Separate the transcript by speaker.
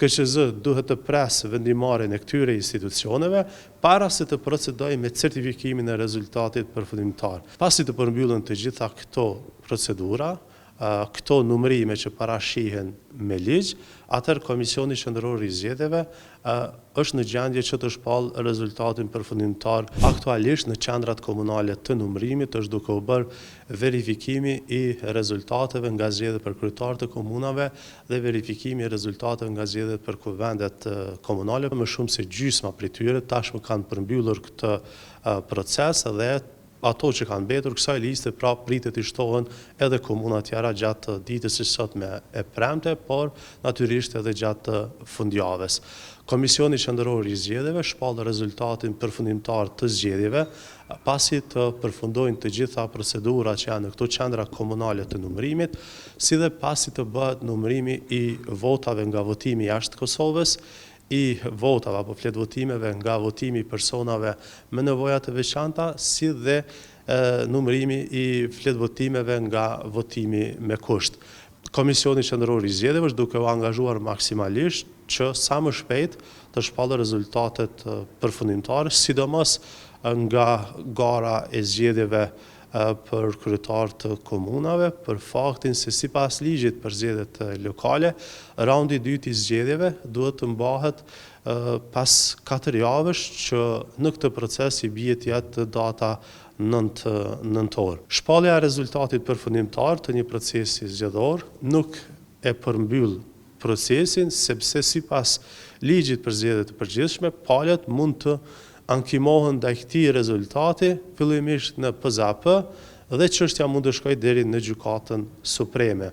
Speaker 1: KQZ duhet të presë vendimarrjen e këtyre institucioneve para se të procedojë me certifikimin e rezultatit përfundimtar. Pasi të përmbyllen të gjitha këto procedura, këto numërime që parashihen me ligj, atëherë Komisioni Qendror i Zgjedhjeve është në gjendje që të shpallë rezultatin përfundimtar. Aktualisht në qendrat komunale të numërimit është duke u bërë verifikimi i rezultateve nga zgjedhjet për kryetarët e komunave dhe verifikimi i rezultateve nga zgjedhjet për kuvendet komunale. Më shumë se gjysma prej tyre tashmë kanë përmbyllur këtë proces dhe ato që kanë mbetur kësaj liste pra pritet i shtohen edhe komuna tjera gjatë ditës së sotme e premte, por natyrisht edhe gjatë fundjavës. Komisioni Qendror i Zgjedhjeve shpall rezultatin përfundimtar të zgjedhjeve pasi të përfundojnë të gjitha procedurat që janë në këto qendra komunale të numërimit, si dhe pasi të bëhet numërimi i votave nga votimi jashtë Kosovës, i votave apo flet votimeve nga votimi i personave me nevoja të veçanta, si dhe numërimi i flet votimeve nga votimi me kusht. Komisioni Qendror i Zgjedhjeve është duke u angazhuar maksimalisht që sa më shpejt të shpallë rezultatet përfundimtare, sidomos nga gara e zgjedhjeve për kryetarët të komunave, për faktin se sipas ligjit për zgjedhjet lokale, raundi i dytë i zgjedhjeve duhet të mbahet pas 4 javësh, që në këtë proces i bie të jetë data 9 nëntor. Shpallja e rezultatit përfundimtar të një procesi zgjedhor nuk e përmbyll procesin, sepse sipas ligjit për zgjedhjet të përgjithshme, palët mund të ankimohen ndaj këtij rezultati fillimisht në PZAP dhe çështja mund të shkojë deri në Gjykatën Supreme.